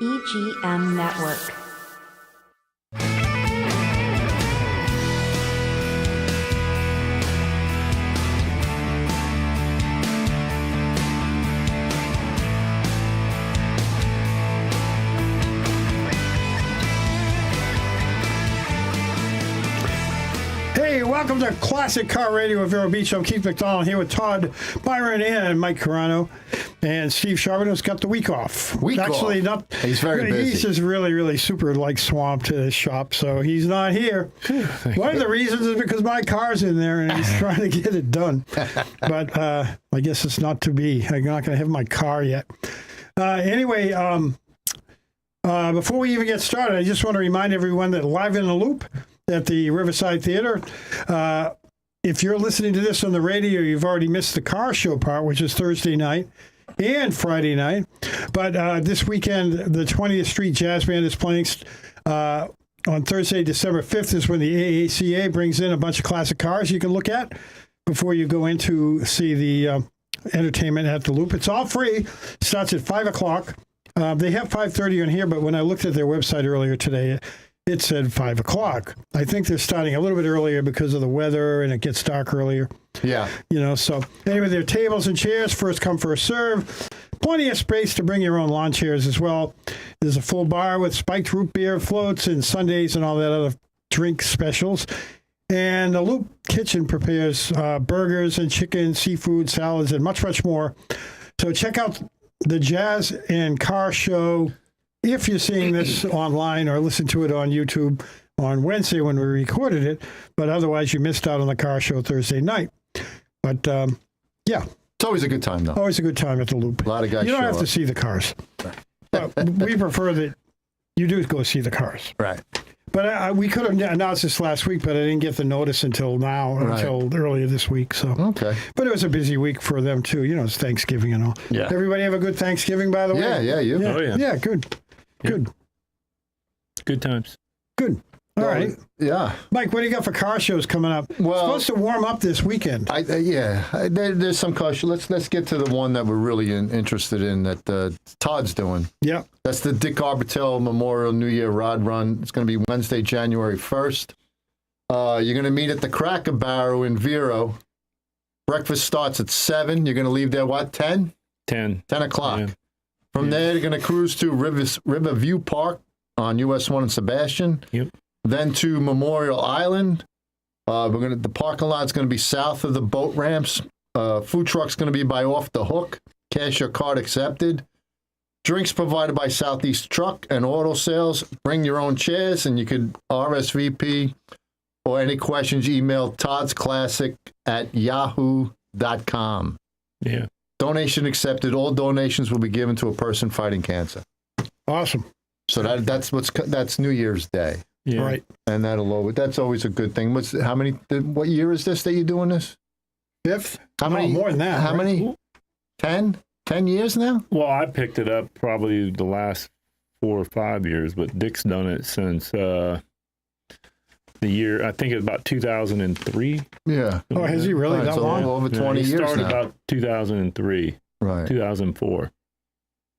EGM Network. Hey, welcome to Classic Car Radio with Vero Beach. I'm Keith McDonald here with Todd Byron and Mike Carano. And Steve Charbonneau's got the week off. Actually, not. He's very busy. He's just really super swamped at his shop, so he's not here. One of the reasons is because my car's in there and he's trying to get it done. But I guess it's not to be. I'm not going to have my car yet. Anyway, before we even get started, I just want to remind everyone that Live in the Loop at the Riverside Theater. If you're listening to this on the radio, you've already missed the car show part, which is Thursday night and Friday night. But this weekend, the 20th Street Jazz Band is playing. On Thursday, December 5th is when the AACA brings in a bunch of classic cars you can look at before you go in to see the entertainment at the Loop. It's all free. Starts at 5 o'clock. They have 5:30 on here, but when I looked at their website earlier today, it said 5 o'clock. I think they're starting a little bit earlier because of the weather and it gets dark earlier. Yeah. You know, so anyway, there are tables and chairs, first come, first serve. Plenty of space to bring your own lawn chairs as well. There's a full bar with spiked root beer floats and sundaes and all that other drink specials. And the Loop Kitchen prepares burgers and chicken, seafood, salads, and much more. So check out the Jazz and Car Show if you're seeing this online, or listen to it on YouTube on Wednesday when we recorded it. But otherwise, you missed out on the car show Thursday night. But, yeah. It's always a good time, though. Always a good time at the Loop. A lot of guys You don't show have up. to see the cars. But we prefer that you do go see the cars. Right. But we could have announced this last week, but I didn't get the notice until now, until earlier this week. So, okay. But it was a busy week for them, too. You know, it's Thanksgiving and all. Yeah. Everybody have a good Thanksgiving, by the way? Yeah, you. Oh, yeah. Yeah, good. Good. Good times. Good. All right. Yeah. Mike, what do you got for car shows coming up? Well, it's supposed to warm up this weekend. There's some car shows. Let's get to the one that we're really interested in that Todd's doing. Yeah. That's the Dick Arbatelle Memorial New Year Rod Run. It's going to be Wednesday, January 1st. You're going to meet at the Cracker Barrel in Vero. Breakfast starts at 7. You're going to leave there, what, 10? 10 o'clock. Yeah. From there, you're going to cruise to Riverview Park on US 1 and Sebastian. Yep. Then to Memorial Island. The parking lot's going to be south of the boat ramps. Food truck's going to be by Off the Hook. Cash or card accepted. Drinks provided by Southeast Truck and Auto Sales. Bring your own chairs, and you could RSVP or any questions, email toddsclassic@yahoo.com. Yeah. Donation accepted. All donations will be given to a person fighting cancer. Awesome. So that's New Year's Day. Yeah. Right. And that's always a good thing. What year is this that you're doing this? 5th? How many? More than that. How many? 10 years now? Well, I picked it up probably the last 4 or 5 years, but Dick's done it since the year, I think it's about 2003. Yeah. Oh, has he really? That so long? Over 20 he years started now. about 2003, Right. 2004.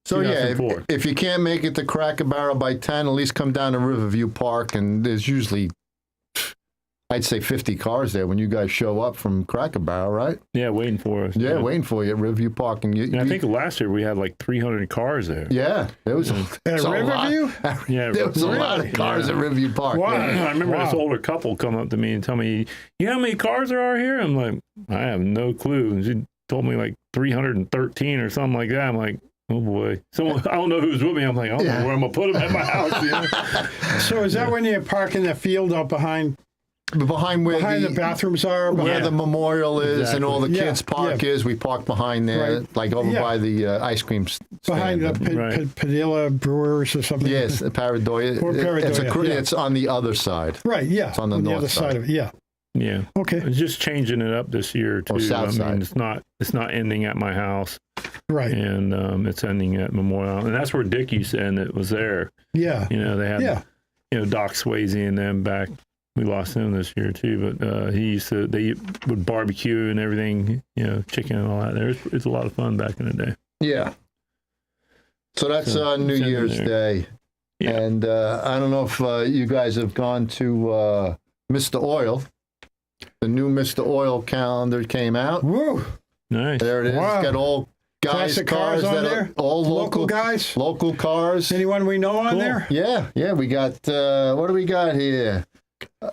So, yeah, 2004. if you can't make it to Cracker Barrel by 10, at least come down to Riverview Park, and there's usually, I'd say, 50 cars there when you guys show up from Cracker Barrel, right? Yeah, waiting for us. Yeah, waiting for you at Riverview Park. And I think last year we had like 300 cars there. Yeah, there was At a Riverview? lot. Yeah, There was a lot of cars at Riverview Park. Wow. Yeah. I remember this older couple come up to me and tell me, "You know how many cars there are here?" I'm like, "I have no clue." And she told me like 313 or something like that. I'm like, "Oh boy!" Someone I don't know who's with me. I'm like, "I don't know where I'm gonna put them at my house." You know? So is that when you park in the field out behind Behind the bathrooms are? where the memorial is and all the Exactly. kids' park is, we park behind there, Right. like over Yeah. by the ice cream stand. Behind the Right. Padilla Brewers or something? Yes, Paradoya. Or Paradoya, yeah. It's on the other side. Right, yeah. It's on the north other side of it, yeah. Yeah. Okay. It's just changing it up this year too. Or south side. it's not ending at my house, Right. and it's ending at Memorial, and that's where Dick used to end. It was there. Yeah. You know, they had Doc Swayze and them back. We lost him this year too, but they would barbecue and everything, you know, chicken and all that. It's a lot of fun back in the day. Yeah. So that's New it's in Year's there. Day. Yeah. And I don't know if you guys have gone to Mr. Oil. The new Mr. Oil calendar came out. Woo! Nice. There it is. Wow. It's got all guys' Classic cars cars on that there? are all Local guys? Local cars. Anyone we know on Cool. there? Yeah. We got, what do we got here?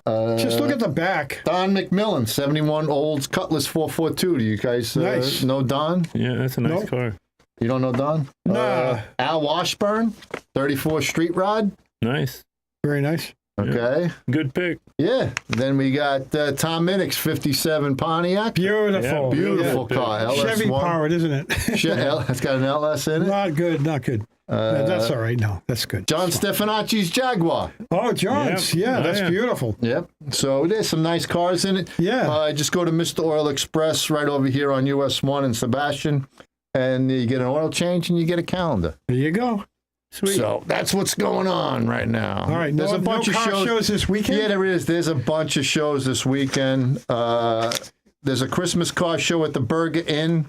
Just look at the back. Don McMillan, 71 Olds Cutlass 442. Do you guys Nice. know Don? Yeah, that's a nice Nope. car. You don't know Don? Nah. Al Washburn, 34 Street Rod. Nice. Very nice. Okay. Good pick. Yeah. Then we got Tom Minnick's 57 Pontiac. Beautiful. Beautiful Yeah. car. LS1. Chevy powered, isn't it? It's got an LS in it. Not good, not good. That's all right. No, that's good. John Stefanacci's Jaguar. Oh, John's. Yep. Yeah, Oh, that's yeah. beautiful. Yep. So there's some nice cars in it. Yeah. Just go to Mr. Oil Express right over here on US 1 in Sebastian, and you get an oil change and you get a calendar. There you go. Sweet. So that's what's going on right now. All right. There's No, a bunch no of car shows this weekend? Yeah, there is. There's a bunch of shows this weekend. There's a Christmas car show at the Burger Inn,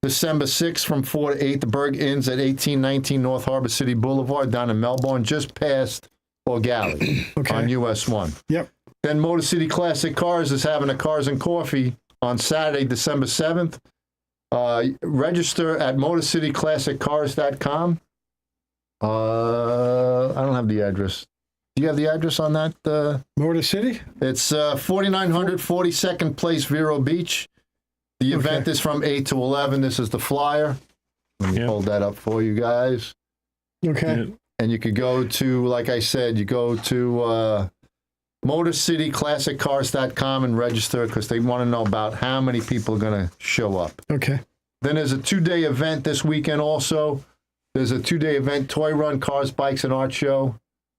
December 6th from 4 to 8. The Burger Inn's at 1819 North Harbor City Boulevard down in Melbourne, just past O'Galley Okay. on US 1. Yep. Then Motor City Classic Cars is having a Cars and Coffee on Saturday, December 7th. Register at motorcityclassiccars.com. I don't have the address. Do you have the address on that? Motor City? It's 4900 42nd Place, Vero Beach. The event is from 8 to 11. This is the flyer. Let me Yep. hold that up for you guys. Okay. Yeah. And you could go to, like I said, you go to motorcityclassiccars.com and register because they want to know about how many people are going to show up. Okay. Then there's a 2-day event this weekend also. There's a 2-day event, Toy Run, Cars, Bikes, and Art Show,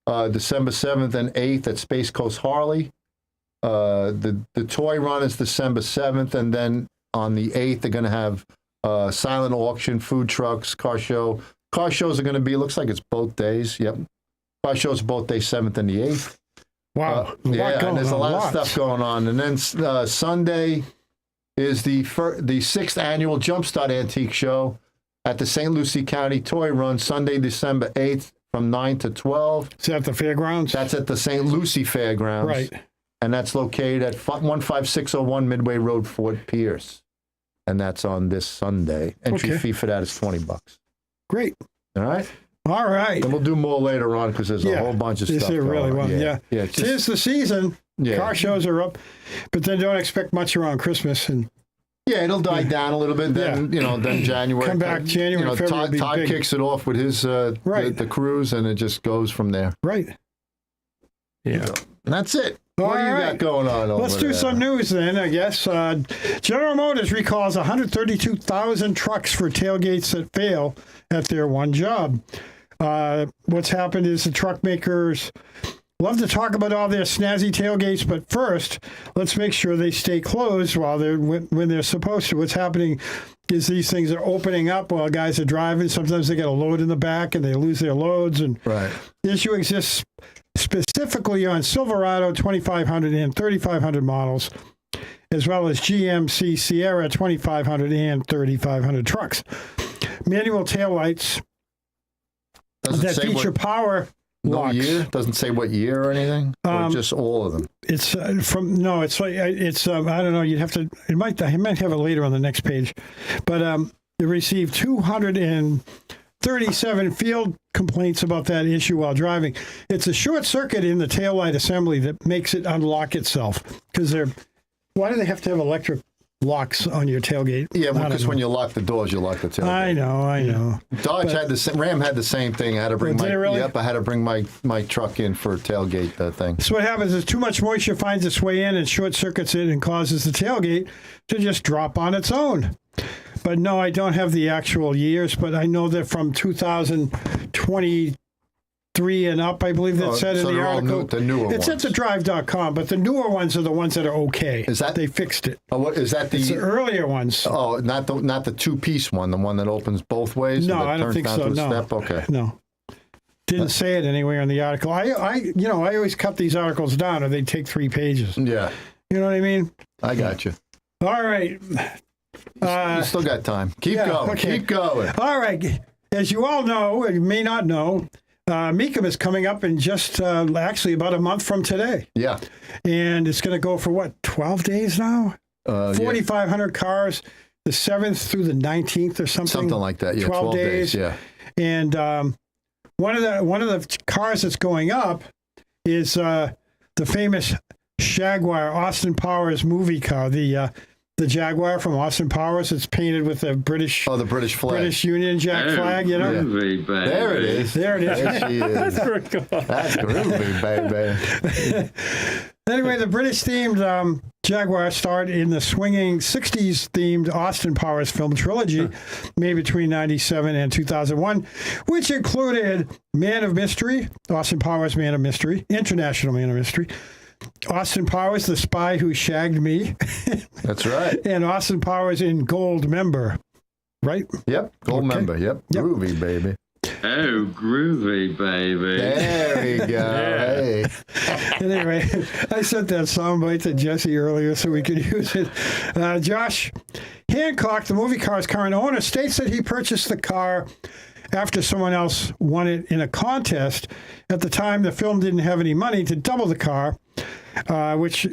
December 7th and 8th at Space Coast Harley. The Toy Run is December 7th, and then on the 8th, they're going to have silent auction, food trucks, car show. Car shows are going to be, looks like it's both days. Yep. Car shows both day 7th and the 8th. Wow. Yeah, and there's a lot of stuff going on. And then Sunday is the 6th annual Jumpstart Antique Show at the St. Lucie County Toy Run, Sunday, December 8th from 9 to 12. Is that the fairgrounds? That's at the St. Lucie Fairgrounds. Right. And that's located at 15601 Midway Road, Fort Pierce. And that's on this Sunday. Entry Okay. fee for that is $20. Great. All right? All right. And we'll do more later on because there's a whole bunch of Yes, stuff there really going on. was. Yeah. Yeah, it's just- Tis the season. Yeah. Car shows are up, but then don't expect much around Christmas. And Yeah, it'll die down a little bit. Then then January. Come back January, February will be Todd big. kicks it off with his Right. the cruise, and it just goes from there. right. Yeah. And that's it. All What do you right. got going on over Let's do there? some news then, I guess. General Motors recalls 132,000 trucks for tailgates that fail at their one job. What's happened is the truck makers love to talk about all their snazzy tailgates, but first, let's make sure they stay closed while when they're supposed to. What's happening is these things are opening up while guys are driving. Sometimes they get a load in the back and they lose their loads. And Right. the issue exists specifically on Silverado 2500 and 3500 models, as well as GMC Sierra 2500 and 3500 trucks. Manual taillights Doesn't that say feature what, power no locks. year. Doesn't say what year or anything. Or just all of them. It's it's like it's I don't know. You'd have to. I might have it later on the next page, but they received 237 field complaints about that issue while driving. It's a short circuit in the taillight assembly that makes it unlock itself because why do they have to have electric locks on your tailgate? Yeah, I don't because know. when you lock the doors, you lock the tailgate. I know. Dodge had Ram had the same thing. I had to bring Did it really? Yep, I had to bring my truck in for a tailgate thing. So what happens is too much moisture finds its way in and short circuits it and causes the tailgate to just drop on its own. But no, I don't have the actual years, but I know that from 2023 and up, I believe that said so in the they're all article. the newer it's ones. at thedrive.com, but the newer ones are the ones that are okay. Is that- they fixed it? Oh, what is that? It's the earlier ones. Oh, not the two-piece one, the one that opens both ways. No, and that I don't turns think down so. to a No. Step? Okay. No. Didn't say it anywhere in the article. I always cut these articles down or they take 3 pages. Yeah, You know what I mean? I got you. All right. You still got time. Keep yeah, going. okay. Keep going. All right. as you all know, and you may not know, Mecu is coming up in just actually about a month from today. Yeah. And it's going to go for what, 12 days now? 4,500 cars, the 7th through the 19th or something. Something like that. Yeah, 12 days. Yeah. And one of the cars that's going up is the famous Jaguar, Austin Powers movie car, the Jaguar from Austin Powers. It's painted with the British. Oh, the British flag. British Union Jack flag, you know. Groovy, baby. There it is. There it is. There she is. That's groovy, baby. Anyway, the British-themed Jaguar starred in the swinging 60s-themed Austin Powers film trilogy made between 1997 and 2001, which included Man of Mystery, Austin Powers Man of Mystery, International Man of Mystery, Austin Powers, The Spy Who Shagged Me, That's right. and Austin Powers in Gold Member, right? Yep. Gold Okay. member. Yep. Yep. Groovy, baby. Oh, groovy, baby. There we go. Hey. Anyway, I sent that soundbite to Jesse earlier so we could use it. Josh Hancock, the movie car's current owner, states that he purchased the car after someone else won it in a contest. At the time, the film didn't have any money to double the car, which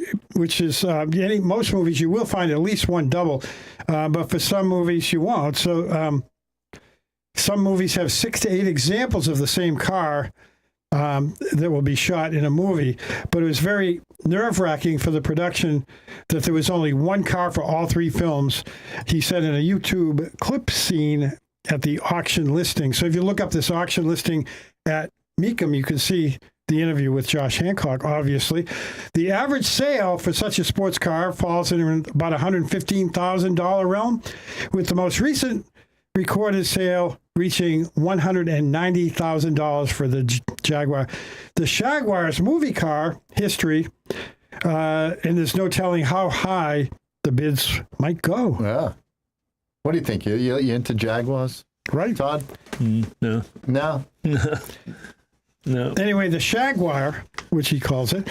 is most movies you will find at least one double, but for some movies you won't. So some movies have 6 to 8 examples of the same car that will be shot in a movie, but it was very nerve-wracking for the production that there was only one car for all 3 films. He said in a YouTube clip seen at the auction listing. So if you look up this auction listing at Mecu, you can see the interview with Josh Hancock, obviously. The average sale for such a sports car falls in about $115,000 realm, with the most recent recorded sale reaching $190,000 for the Jaguar. The Jaguar's movie car history, and there's no telling how high the bids might go. Yeah. What do you think? You into Jaguars, Right. Todd? No. No. No. Anyway, the Jaguar, which he calls it,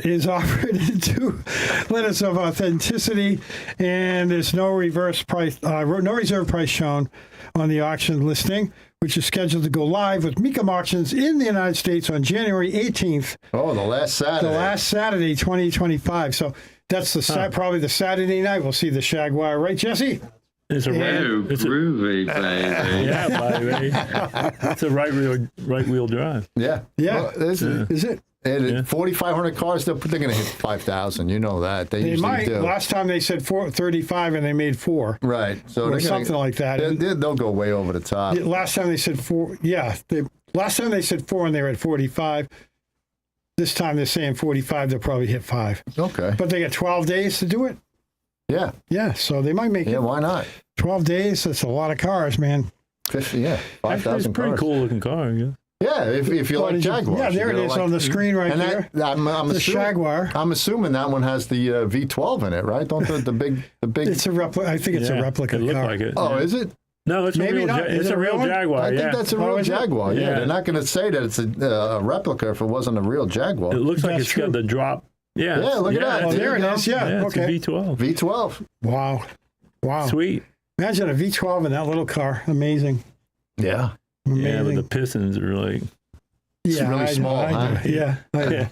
is offered in 2 letters of authenticity, and there's no reserve price shown on the auction listing, which is scheduled to go live with Mecu auctions in the United States on January 18th. Oh, the last Saturday. The last Saturday, 2025. So that's probably the Saturday night. We'll see the Jaguar, right, Jesse? It's a Oh, groovy, baby. yeah, baby. It's a right wheel drive. Yeah. Yeah. Well, this Is it? and 4,500 cars, they're going to hit 5,000. You know that. They They usually might. do. Last time they said 35 and they made 4. Right. So Or they're something like that. They'll go way over the top. Last time they said 4. Yeah. Last time they said 4 and they were at 45. This time they're saying 45. They'll probably hit 5. Okay. But they got 12 days to do it. Yeah. Yeah. So they might make Yeah, it. why not? 12 days. That's a lot of cars, man. 50, yeah. It's 5,000 a pretty cars. cool looking car, yeah. Yeah, if you like Jaguars. Yeah, there it is on the screen right and there. I'm The Jaguar. I'm assuming that one has the V12 in it, right? Don't the big It's a replica. I think it's a Yeah, replica it looked car. like it. Oh, yeah. is it? No, it's Maybe a real. not. Is It's it a a real real one? Jaguar. I yeah. think that's a Oh, real is it? Jaguar. Yeah, Yeah. they're not going to say that it's a replica if it wasn't a real Jaguar. It looks like That's it's true. got the drop. Yeah. Yeah, look at that. Oh, There there you it go. is. Yeah. Yeah, Okay. it's a V12. V12. Wow. Wow. Sweet. Imagine a V12 in that little car. Amazing. Yeah. Amazing. Yeah, but the pistons are like. It's really I know, small, I know. huh? Yeah. I know. Yeah.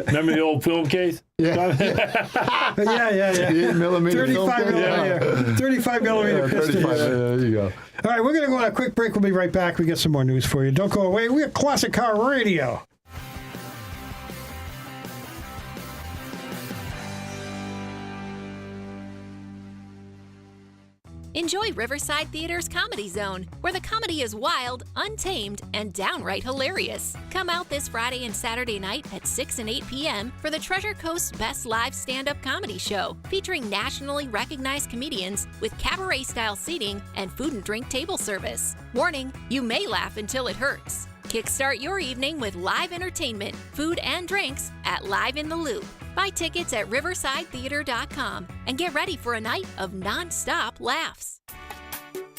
Remember the old film case? Yeah. Yeah. 8 millimeter film 35 case. millimeter. 35 millimeter piston. 35. There you go. All right, we're going to go on a quick break. We'll be right back. We got some more news for you. Don't go away. We have Classic Car Radio. Enjoy Riverside Theater's Comedy Zone, where the comedy is wild, untamed, and downright hilarious. Come out this Friday and Saturday night at 6 and 8 p.m. for the Treasure Coast's best live stand-up comedy show, featuring nationally recognized comedians with cabaret-style seating and food and drink table service. Warning, you may laugh until it hurts. Kickstart your evening with live entertainment, food, and drinks at Live in the Loop. Buy tickets at riversidetheater.com and get ready for a night of non-stop laughs.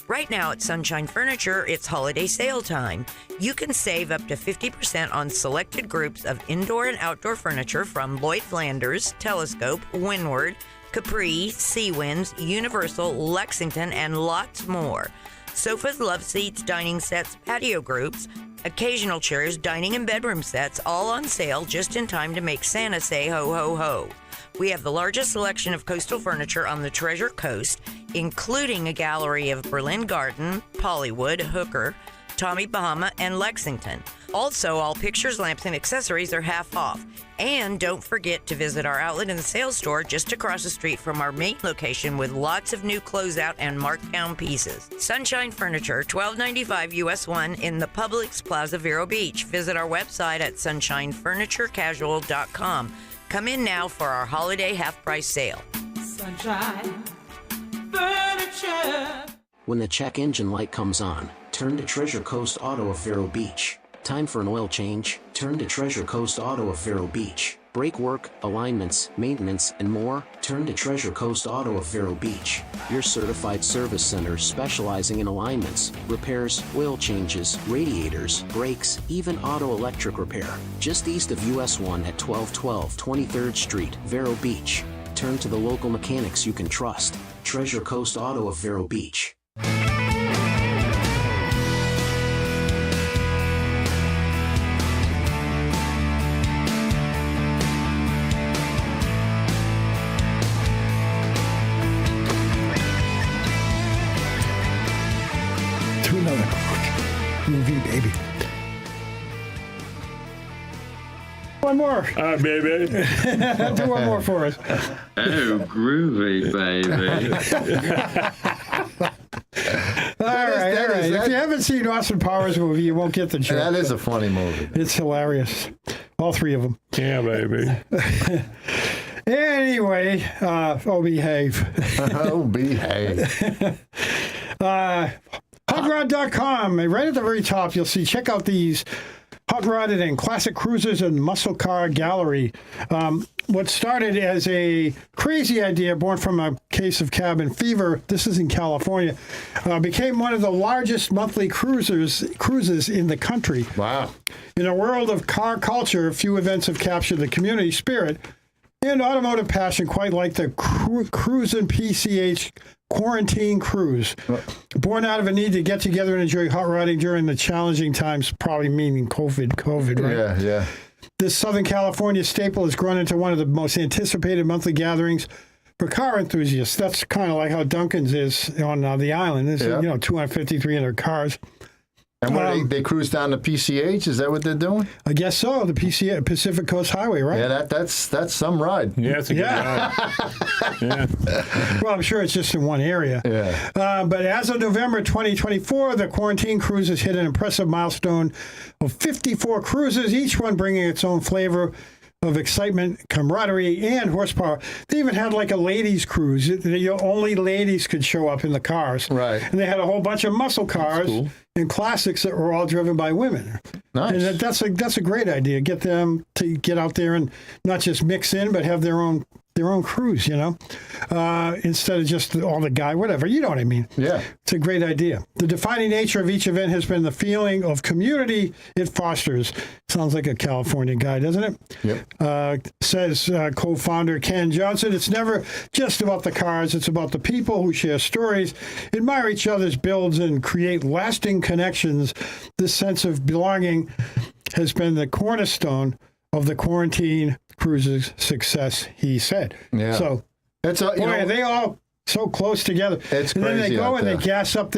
Right now at Sunshine Furniture, it's holiday sale time. You can save up to 50% on selected groups of indoor and outdoor furniture from Lloyd Flanders, Telescope, Windward, Capri, Seawinds, Universal, Lexington, and lots more. Sofas, love seats, dining sets, patio groups, occasional chairs, dining and bedroom sets, all on sale just in time to make Santa say ho, ho, ho. We have the largest selection of coastal furniture on the Treasure Coast, including a gallery of Berlin Garden, Pollywood, Hooker, Tommy Bahama, and Lexington. Also, all pictures, lamps, and accessories are half off. And don't forget to visit our outlet and sales store just across the street from our main location with lots of new closeout and markdown pieces. Sunshine Furniture, $12.95 US 1 in the Publix Plaza Vero Beach. Visit our website at sunshinefurniturecasual.com. Come in now for our holiday half-price sale. Sunshine Furniture. When the check engine light comes on, turn to Treasure Coast Auto of Vero Beach. Time for an oil change? Turn to Treasure Coast Auto of Vero Beach. Brake work, alignments, maintenance, and more? Turn to Treasure Coast Auto of Vero Beach. Your certified service center specializing in alignments, repairs, oil changes, radiators, brakes, even auto electric repair. Just east of US 1 at 1212 23rd Street, Vero Beach. Turn to the local mechanics you can trust. Treasure Coast Auto of Vero Beach. To another movie, baby. One more. All right, baby. Do one more for us. Oh, groovy, baby. All right. If you haven't seen Austin Powers movie, you won't get the joke. That is a funny movie. It's hilarious. All three of them. Yeah, baby. Anyway, behave. Oh, behave. Hotrod.com. Right at the very top, you'll see, check out these hot rodded and classic cruisers and muscle car gallery. What started as a crazy idea born from a case of cabin fever, this is in California, became one of the largest monthly cruises in the country. Wow. In a world of car culture, few events have captured the community spirit and automotive passion quite like the Cruisin' PCH Quarantine Cruise. Born out of a need to get together and enjoy hot rodding during the challenging times, probably meaning COVID, right? Yeah. This Southern California staple has grown into one of the most anticipated monthly gatherings for car enthusiasts. That's kind of like how Duncan's is on the island. There's 250, 300 cars. And what, they cruise down the PCH? Is that what they're doing? I guess so. The PCH, Pacific Coast Highway, right? Yeah, that's some ride. Yeah, it's a good ride. Yeah. Well, I'm sure it's just in one area. Yeah. But as of November 2024, the Quarantine Cruises hit an impressive milestone of 54 cruises, each one bringing its own flavor of excitement, camaraderie, and horsepower. They even had like a ladies' cruise. Only ladies could show up in the cars. Right. And they had a whole bunch of muscle cars and classics that were all driven by women. Nice. And that's a great idea. Get them to get out there and not just mix in, but have their own cruise, instead of just all the guy, whatever. You know what I mean? Yeah. It's a great idea. The defining nature of each event has been the feeling of community it fosters. Sounds like a California guy, doesn't it? Yep. Says co-founder Ken Johnson. It's never just about the cars. It's about the people who share stories, admire each other's builds, and create lasting connections. This sense of belonging has been the cornerstone of the Quarantine Cruises' success, he said. Yeah. So, are they all so close together? It's and then they crazy go out and there. they gas up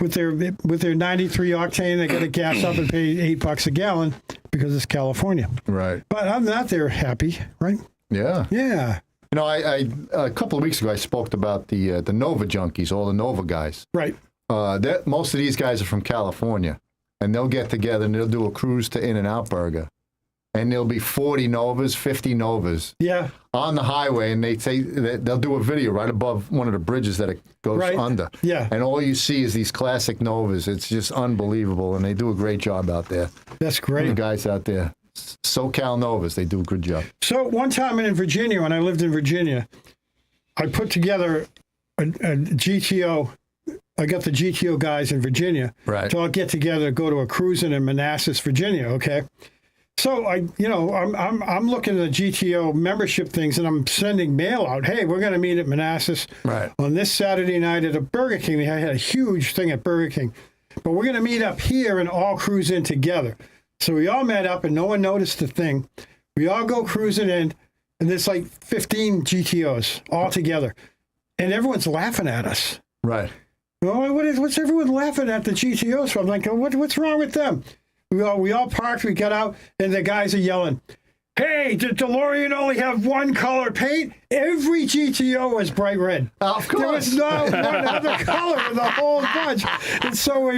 with their 93 octane. They got to gas up and pay $8 a gallon because it's California. Right. But other than that, they're happy, right? Yeah. Yeah. I a couple of weeks ago I spoke about the Nova junkies, all the Nova guys. Right. Most of these guys are from California, and they'll get together and they'll do a cruise to In-N-Out Burger. And there'll be 40 Novas, 50 Novas on the highway, and they'll do a video right above one of the bridges that it goes under. Yeah. And all you see is these classic Novas. It's just unbelievable, and they do a great job out there. That's great. The guys out there, SoCal Novas, they do a good job. So one time in Virginia, when I lived in Virginia, I put together a GTO. I got the GTO guys in Virginia to all get together, go to a cruise in Manassas, Virginia, okay? So I'm looking at the GTO membership things, and I'm sending mail out. Hey, we're going to meet at Manassas on this Saturday night at a Burger King. I had a huge thing at Burger King, but we're going to meet up here and all cruise in together. So we all met up, and no one noticed a thing. We all go cruising in, and there's like 15 GTOs all together, and everyone's laughing at us. Right. Well, what's everyone laughing at the GTOs for? I'm like, what's wrong with them? We all parked, we got out, and the guys are yelling, hey, did DeLorean only have one color paint? Every GTO was bright red. Of course. There was not one other color in the whole bunch. And so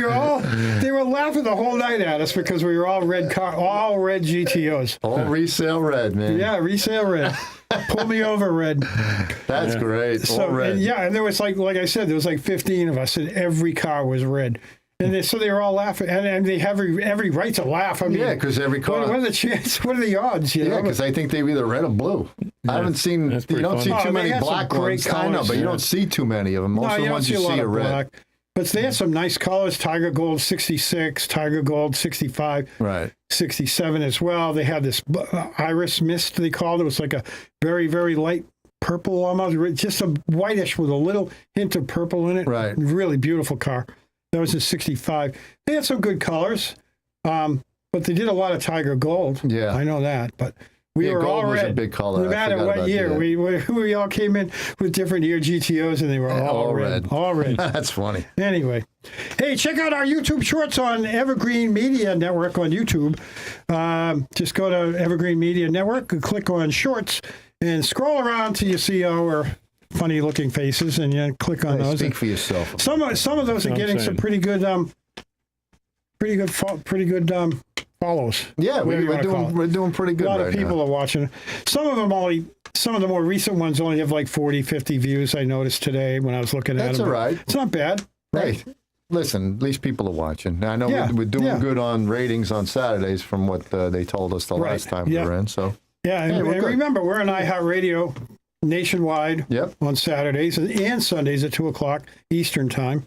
they were laughing the whole night at us because we were all red GTOs. All resale red, man. Yeah, resale red. Pull me over, red. That's great. So, all red. And there was like I said, there was like 15 of us, and every car was red. And so they were all laughing, and they have every right to laugh. I mean, Yeah, because every car. what are the chances? What are the odds? Yeah, because I think they're either red or blue. I haven't seen. You don't see too many black ones. I know, but you don't see too many of them. Most of the ones you see are red. Black. But they had some nice colors: Tiger Gold 66, Tiger Gold 65, right, 67 as well. They had this iris mist, they called it. It was like a very, very light purple, almost just a whitish with a little hint of purple in it. Right, really beautiful car. That was a 65. They had some good colors, but they did a lot of Tiger Gold. Yeah, I know that. But we were gold all was red. a big color. No matter what year, we all came in with different year GTOs, and they were all red. All red. That's funny. Anyway, hey, check out our YouTube shorts on Evergreen Media Network on YouTube. Just go to Evergreen Media Network, click on Shorts, and scroll around till you see our funny-looking faces, and you click on those. Speak for yourself. Some of those are getting some pretty good follows. Yeah, we're doing pretty good. A lot of people are watching. Some of the more recent ones only have like 40, 50 views. I noticed today when I was looking at them. That's all right. It's not bad. Right? Hey, listen, at least people are watching. I know we're doing good on ratings on Saturdays from what they told us the last time we were in. So and remember, we're on iHeartRadio nationwide on Saturdays and Sundays at 2:00 Eastern time.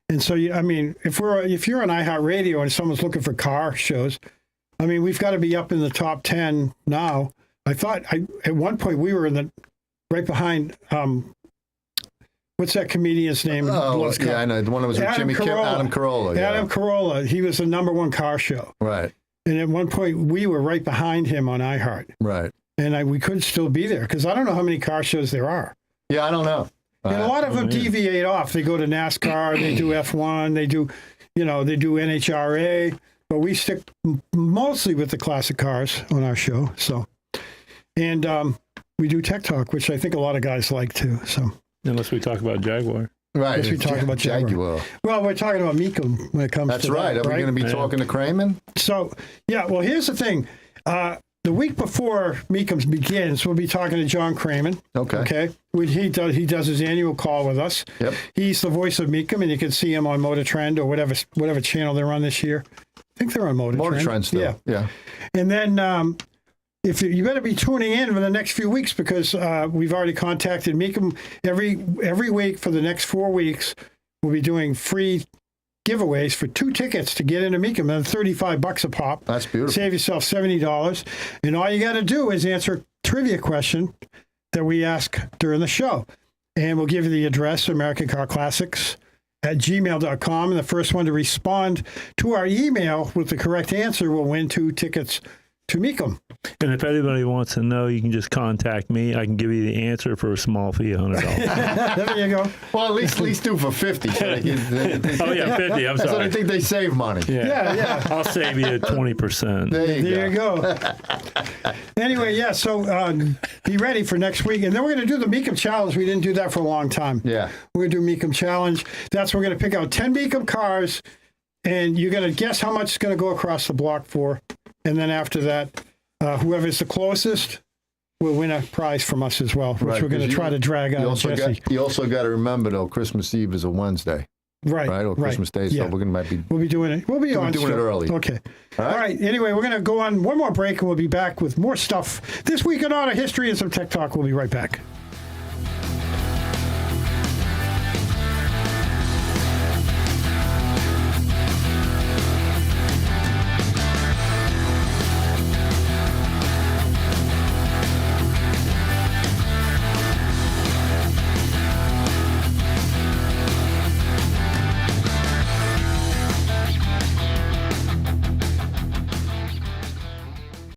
And so, if you're on iHeartRadio and someone's looking for car shows, we've got to be up in the top 10 now. I thought at one point we were right behind. What's that comedian's name? Oh, yeah, I know. The one that was with Adam Carolla. Yeah. Adam Carolla. He was the #1 car show. Right. And at one point we were right behind him on iHeart. Right. And we couldn't still be there because I don't know how many car shows there are. Yeah, I don't know. And a lot of them deviate off. They go to NASCAR, they do F1, they do NHRA, but we stick mostly with the classic cars on our show. So, and we do Tech Talk, which I think a lot of guys like too. So, unless we talk about Jaguar. Right. Unless we talk about Jaguar. Well, we're talking about Mecu when it comes to that. That's right. Are we going to be talking to Kramen? So, well, here's the thing. The week before Meekums begins, we'll be talking to John Kramen. Okay. He does his annual call with us. Yep. He's the voice of Meekum, and you can see him on Motor Trend or whatever channel they're on this year. I think they're on Motor Trend. Motor Trend still. Yeah. And then if you better be tuning in for the next few weeks because we've already contacted Meekum every week for the next 4 weeks. We'll be doing free giveaways for 2 tickets to get into Meekum. They're $35 a pop. That's beautiful. Save yourself $70. And all you got to do is answer a trivia question that we ask during the show. And we'll give you the address, American Car Classics @gmail.com. And the first one to respond to our email with the correct answer will win 2 tickets to Meekum. And if anybody wants to know, you can just contact me. I can give you the answer for a small fee of $100. There you go. Well, at least do for 50. So oh yeah, 50. I'm sorry. So I think they save money. Yeah. I'll save you 20% There you go. Anyway, so be ready for next week, and then we're going to do the Meekum Challenge. We didn't do that for a long time. Yeah, we're going to do Meekum Challenge. We're going to pick out 10 Meekum cars, and you're going to guess how much it's going to go across the block for, and then after that. Whoever's the closest will win a prize from us as well, which we're going to try to drag out Jesse. You also got to remember, though, Christmas Eve is a Wednesday. Right. Or Christmas Day, so we'll be doing it. We'll be doing it early. Okay. All right. Anyway, we're going to go on one more break, and we'll be back with more stuff this week in auto history and some tech talk. We'll be right back.